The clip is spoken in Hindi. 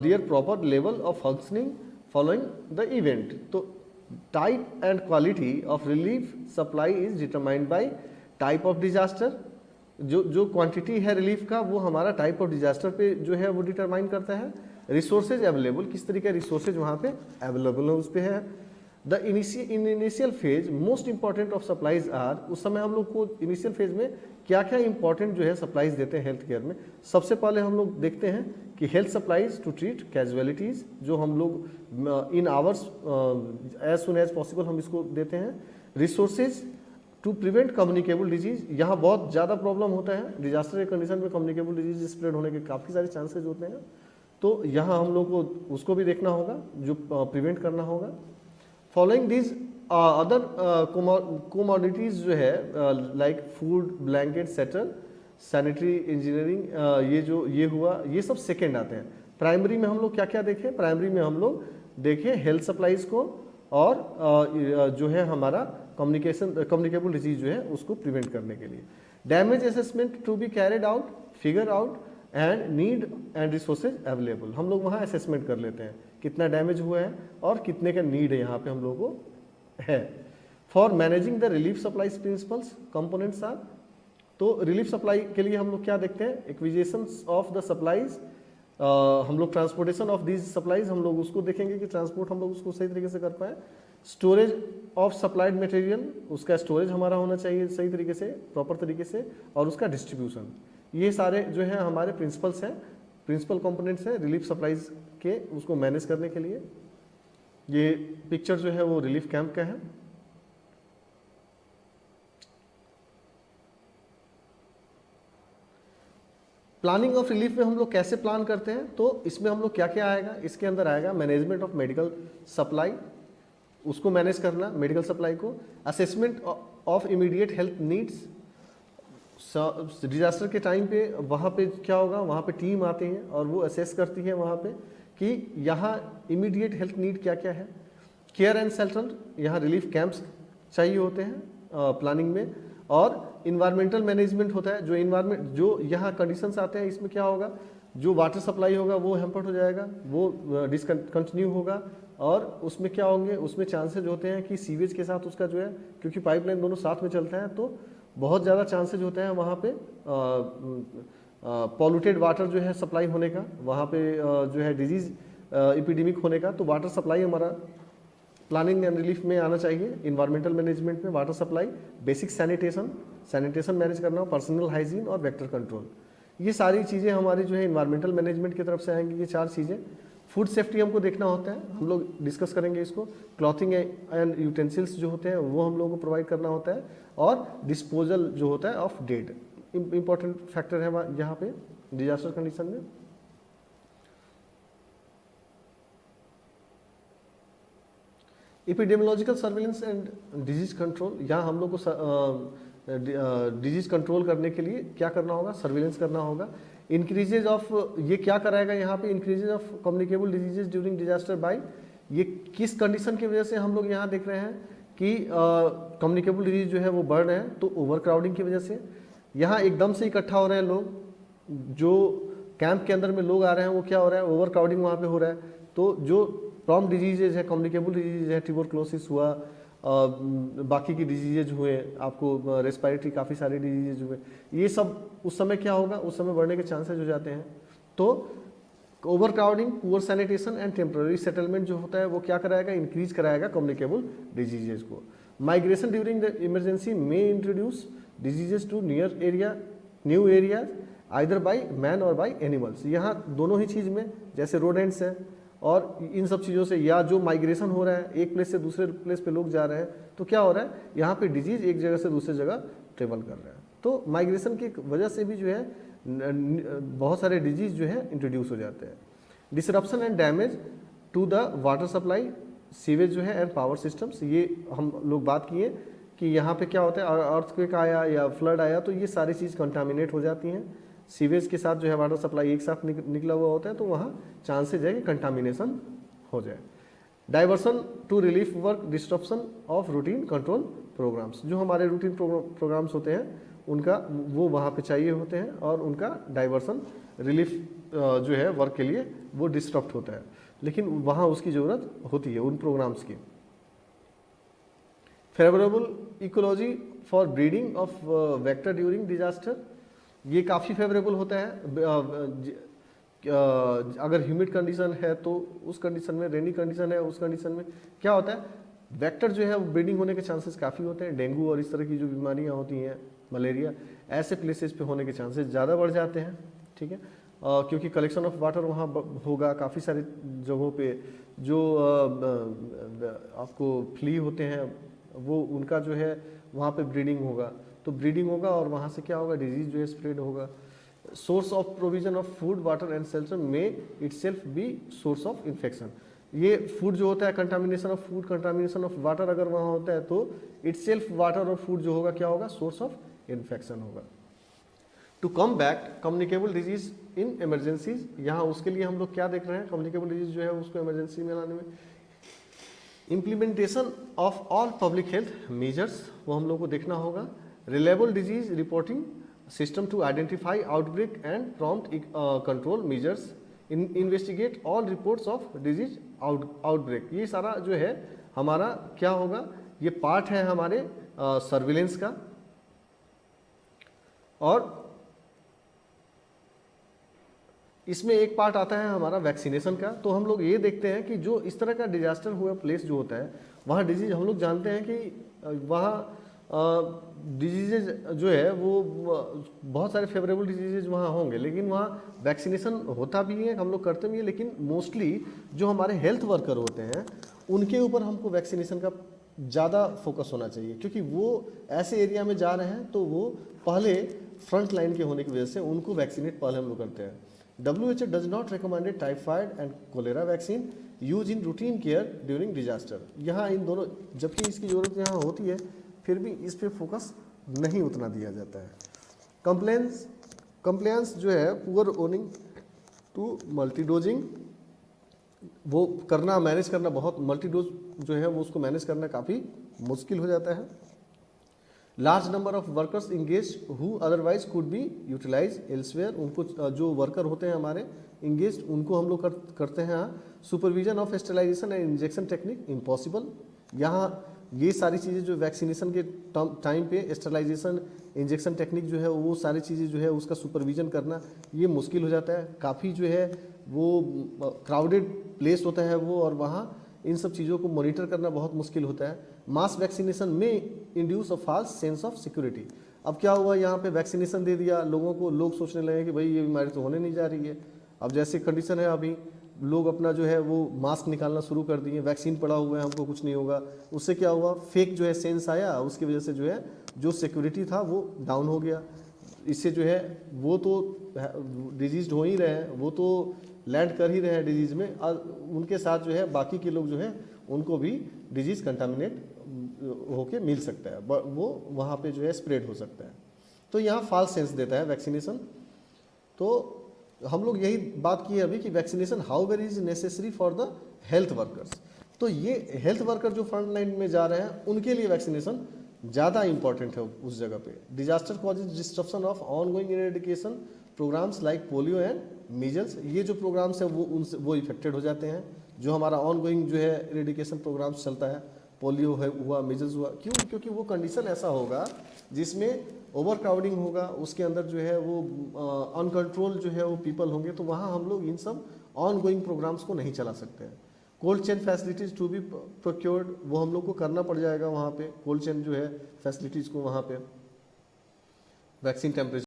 their proper level of functioning following the event. तो type and quality of relief supply is determined by type of disaster. जो क्वांटिटी है रिलीफ का वो हमारा टाइप ऑफ डिजास्टर पे जो है वो डिटरमाइन करता है. रिसोर्सेज अवेलेबल, किस तरीके का रिसोर्सेज वहाँ पे अवेलेबल है उस पर है. The initial phase most important of supplies are, उस समय हम लोग को इनिशियल फेज में क्या क्या इंपॉर्टेंट जो है सप्लाईज देते हैं हेल्थ केयर में. सबसे पहले हम लोग देखते हैं कि health supplies to treat casualties, जो हम लोग in hours as soon as possible हम इसको देते हैं. Resources to prevent communicable disease, यहाँ बहुत ज़्यादा प्रॉब्लम होता है डिजास्टर के कंडीशन में, कम्युनिकेबल डिजीज स्प्रेड होने के काफ़ी सारे चांसेज होते हैं. तो यहाँ हम लोग को उसको भी देखना होगा जो प्रिवेंट करना होगा. फॉलोइंग दिस अदर कोमोडिटीज़ जो है like food, blanket, settle, sanitary engineering, ये हुआ, ये सब सेकेंड आते हैं. प्राइमरी में हम लोग क्या क्या देखें, प्राइमरी में हम लोग देखें हेल्थ सप्लाईज को और जो है हमारा कम्युनिकेबल डिजीज जो है उसको प्रिवेंट करने के लिए. Damage assessment to be carried out, figure out and need and resources available, हम लोग वहाँ असेसमेंट कर लेते हैं कितना डैमेज हुआ है और कितने का नीड है यहाँ पे हम लोगों को है. For managing the relief supplies principles components are, तो रिलीफ सप्लाई के लिए हम लोग क्या देखते हैं, एक्विजिशन ऑफ द सप्लाईज, हम लोग ट्रांसपोर्टेशन ऑफ दीज सप्लाईज हम लोग उसको देखेंगे कि ट्रांसपोर्ट हम लोग उसको सही तरीके से कर पाएँ. स्टोरेज ऑफ सप्लाइड मटेरियल, उसका स्टोरेज हमारा होना चाहिए सही तरीके से, प्रॉपर तरीके से, और उसका डिस्ट्रीब्यूशन. ये सारे जो है हमारे प्रिंसिपल्स हैं, प्रिंसिपल कंपोनेंट्स हैं रिलीफ सप्लाईज के, उसको मैनेज करने के लिए. ये पिक्चर जो है वो रिलीफ कैंप का है. प्लानिंग ऑफ रिलीफ में हम लोग कैसे प्लान करते हैं, तो इसमें हम लोग क्या क्या आएगा, इसके अंदर आएगा मैनेजमेंट ऑफ मेडिकल सप्लाई, उसको मैनेज करना मेडिकल सप्लाई को. Assessment of immediate health needs, disaster के टाइम पे वहाँ पे क्या होगा, वहाँ पे टीम आते हैं और वो असेस करती है वहाँ पे कि यहाँ इमीडिएट हेल्थ नीड क्या क्या है. केयर एंड शेल्टर, यहाँ रिलीफ कैंप्स चाहिए होते हैं प्लानिंग में. और इन्वायरमेंटल मैनेजमेंट होता है, जो यहाँ कंडीशंस आते हैं इसमें क्या होगा, जो वाटर सप्लाई होगा वो हैम्पर्ड हो जाएगा, वो डिसकंटिन्यू होगा. और उसमें क्या होंगे, उसमें चांसेज होते हैं कि सीवेज के साथ उसका जो है, क्योंकि पाइपलाइन दोनों साथ में चलता है तो बहुत ज़्यादा चांसेज होते हैं वहाँ पे पॉल्यूटेड वाटर जो है सप्लाई होने का, वहाँ पे जो है डिजीज़ एपिडेमिक होने का. तो वाटर सप्लाई हमारा प्लानिंग एंड रिलीफ में आना चाहिए. इन्वायरमेंटल मैनेजमेंट में water supply, basic sanitation manage करना, पर्सनल हाइजीन और वेक्टर कंट्रोल, ये सारी चीज़ें हमारी जो है इन्वायरमेंटल मैनेजमेंट की तरफ से आएंगी. ये 4 चीज़ें. फूड सेफ्टी हमको देखना होता है, हम लोग डिस्कस करेंगे इसको. क्लॉथिंग एंड यूटेंसिल्स जो होते हैं वो हम लोगों को प्रोवाइड करना होता है. और डिस्पोजल जो होता है ऑफ डेड, इंपॉर्टेंट फैक्टर है यहाँ पे डिजास्टर कंडीशन में. Epidemiological surveillance and disease control, यहाँ हम लोग को डिजीज कंट्रोल करने के लिए क्या करना होगा, सर्वेलेंस करना होगा. इंक्रीजेज ऑफ, ये क्या कराएगा यहाँ पे, increases of communicable diseases during disaster by, ये किस कंडीशन की वजह से हम लोग यहाँ देख रहे हैं कि कम्युनिकेबल डिजीज जो है वो बढ़ रहे हैं. तो ओवर क्राउडिंग की वजह से यहाँ एकदम से इकट्ठा हो रहे हैं लोग, जो कैंप के अंदर में लोग आ रहे हैं वो क्या हो रहा है, ओवर क्राउडिंग वहाँ पे हो रहा है. तो जो प्रॉम्प्ट डिजीजेज है, कम्युनिकेबल डिजीज है, ट्यूबरक्लोसिस हुआ, बाकी की डिजीजेज हुए, आपको रेस्पिरेटरी काफ़ी सारे डिजीजेज हुए, ये सब उस समय क्या होगा, उस समय बढ़ने के चांसेस हो जाते हैं. तो overcrowding, poor sanitation and temporary settlement जो होता है वो क्या कराएगा, इंक्रीज कराएगा कम्युनिकेबल डिजीजेज को. Migration during the emergency may introduce diseases to new areas either by man or by animals. यहाँ दोनों ही चीज़ में, जैसे रोडेंट्स हैं और इन सब चीज़ों से, या जो माइग्रेशन हो रहा है एक प्लेस से दूसरे प्लेस पे लोग जा रहे हैं, तो क्या हो रहा है, यहाँ पे डिजीज़ एक जगह से दूसरी जगह ट्रेवल कर रहा है. तो माइग्रेशन की वजह से भी जो है बहुत सारे डिजीज़ जो है इंट्रोड्यूस हो जाते हैं. Disruption and damage to the water supply, sewage जो है एंड पावर सिस्टम्स, ये हम लोग बात किए कि यहाँ पे क्या होता है, अर्थक्वेक आया या फ्लड आया तो ये सारी चीज़ कंटामिनेट हो जाती हैं. सीवेज के साथ जो है वाटर सप्लाई एक साथ निकला हुआ होता है, तो वहाँ चांसेज है कि कंटामिनेशन हो जाए. Diversion to relief work, disruption of routine control programmes, जो हमारे रूटीन प्रोग्राम्स होते हैं उनका वो वहाँ पे चाहिए होते हैं और उनका डाइवर्सन रिलीफ जो है वर्क के लिए वो डिस्टर्ब होता है, लेकिन वहाँ उसकी ज़रूरत होती है उन प्रोग्राम्स की। Favourable ecology for breeding of vector during disaster, ये काफ़ी फेवरेबल होता है। अगर ह्यूमिड कंडीशन है तो उस कंडीशन में, रेनी कंडीशन है उस कंडीशन में क्या होता है, वेक्टर जो है वो ब्रीडिंग होने के चांसेस काफ़ी होते हैं। डेंगू और इस तरह की जो बीमारियां होती हैं, मलेरिया, ऐसे प्लेसेस पे होने के चांसेस ज़्यादा बढ़ जाते हैं, ठीक है। क्योंकि कलेक्शन ऑफ वाटर वहाँ होगा काफ़ी सारी जगहों पे, जो आपको फ्ली होते हैं वो उनका जो है वहाँ पे ब्रीडिंग होगा, तो ब्रीडिंग होगा और वहाँ से क्या होगा, डिजीज जो है स्प्रेड होगा। Source of provision of food water and shelter में itself be source of infection. ये फूड जो होता है, contamination of food, contamination of water अगर वहाँ होता है तो इटसेल्फ वाटर और फूड जो होगा क्या होगा, सोर्स ऑफ इन्फेक्शन होगा। To come back communicable disease in emergencies, यहाँ उसके लिए हम लोग क्या देख रहे हैं, कम्युनिकेबल डिजीज जो है उसको इमरजेंसी में लाने में implementation of all public health measures, वो हम लोग को देखना होगा। Reliable disease reporting system to identify outbreak and prompt control measures, investigate all reports of disease outbreak. ये सारा जो है हमारा क्या होगा, ये पार्ट है हमारे सर्विलेंस का। और इसमें एक पार्ट आता है हमारा वैक्सीनेशन का। तो हम लोग ये देखते हैं कि जो इस तरह का डिजास्टर हुआ प्लेस जो होता है वहाँ डिजीज, हम लोग जानते हैं कि वहाँ डिजीजेज जो है वो बहुत सारे फेवरेबल डिजीजेज वहाँ होंगे, लेकिन वहाँ वैक्सीनेशन होता भी है, हम लोग करते भी हैं, लेकिन मोस्टली जो हमारे हेल्थ वर्कर होते हैं उनके ऊपर हमको वैक्सीनेशन का ज़्यादा फोकस होना चाहिए, क्योंकि वो ऐसे एरिया में जा रहे हैं तो वो पहले फ्रंट लाइन के होने की वजह से उनको वैक्सीनेट पहले हम लोग करते हैं। WHO does not recommend typhoid and cholera vaccine use in routine care during disaster. यहाँ इन दोनों, जबकि इसकी ज़रूरत यहाँ होती है, फिर भी इस पे फोकस नहीं उतना दिया जाता है। कंप्लायंस जो है पुअर ओनिंग टू मल्टीडोजिंग, वो करना, मैनेज करना बहुत, मल्टीडोज जो है वो उसको मैनेज करना काफ़ी मुश्किल हो जाता है। Large number of workers engage who otherwise could be utilize elsewhere, उनको जो वर्कर होते हैं हमारे इंगेज, उनको हम लोग करते हैं। Supervision of sterilisation and injection technique impossible, यहाँ ये सारी चीज़ें जो वैक्सीनेशन के टाइम पे स्टेलाइजेशन, इंजेक्शन टेक्निक जो है वो सारी चीज़ें जो है उसका सुपरविजन करना ये मुश्किल हो जाता है। काफ़ी जो है वो क्राउडेड प्लेस होता है वो, और वहाँ इन सब चीज़ों को मॉनिटर करना बहुत मुश्किल होता है। मास वैक्सीनेशन में induce a false sense of security. अब क्या हुआ, यहाँ पे वैक्सीनेशन दे दिया लोगों को, लोग सोचने लगे कि भाई ये बीमारी तो होने नहीं जा रही है। अब जैसे कंडीशन है अभी, लोग अपना जो है वो मास्क निकालना शुरू कर दिए, वैक्सीन पड़ा हुआ है हमको कुछ नहीं होगा। उससे क्या हुआ, फेक जो है सेंस आया, उसकी वजह से जो है जो सिक्योरिटी था वो डाउन हो गया। इससे जो है वो तो डिजीज हो ही रहे हैं, वो तो लैंड कर ही रहे हैं डिजीज़ में, और उनके साथ जो है बाकी के लोग जो है उनको भी डिजीज़ कंटामिनेट होके मिल सकता है, वो वहाँ पे जो है स्प्रेड हो सकता है। तो यहाँ फॉल्स सेंस देता है वैक्सीनेशन। तो हम लोग यही बात की है अभी कि vaccination how very is necessary for the health workers. तो ये हेल्थ वर्कर जो फ्रंट लाइन में जा रहे हैं उनके लिए वैक्सीनेशन ज़्यादा इंपॉर्टेंट है उस जगह पे। Disaster causes disruption of ongoing eradication programmes like polio and measles, ये जो प्रोग्राम्स है वो इफेक्टेड हो जाते हैं। जो हमारा ऑन गोइंग जो है इरेडिकेशन प्रोग्राम्स चलता है, पोलियो है हुआ, मीजल्स हुआ, क्यों, क्योंकि वो कंडीशन ऐसा होगा जिसमें ओवर क्राउडिंग होगा, उसके अंदर जो है वो अनकंट्रोल जो है वो पीपल होंगे, तो वहाँ हम लोग इन सब ऑन गोइंग प्रोग्राम्स को नहीं चला सकते हैं। Cold chain facilities to be procured, वो हम लोग को करना पड़ जाएगा वहाँ पे, कोल्ड चेन जो है फैसिलिटीज़ को वहाँ पे, वैक्सीन टेम्परेचर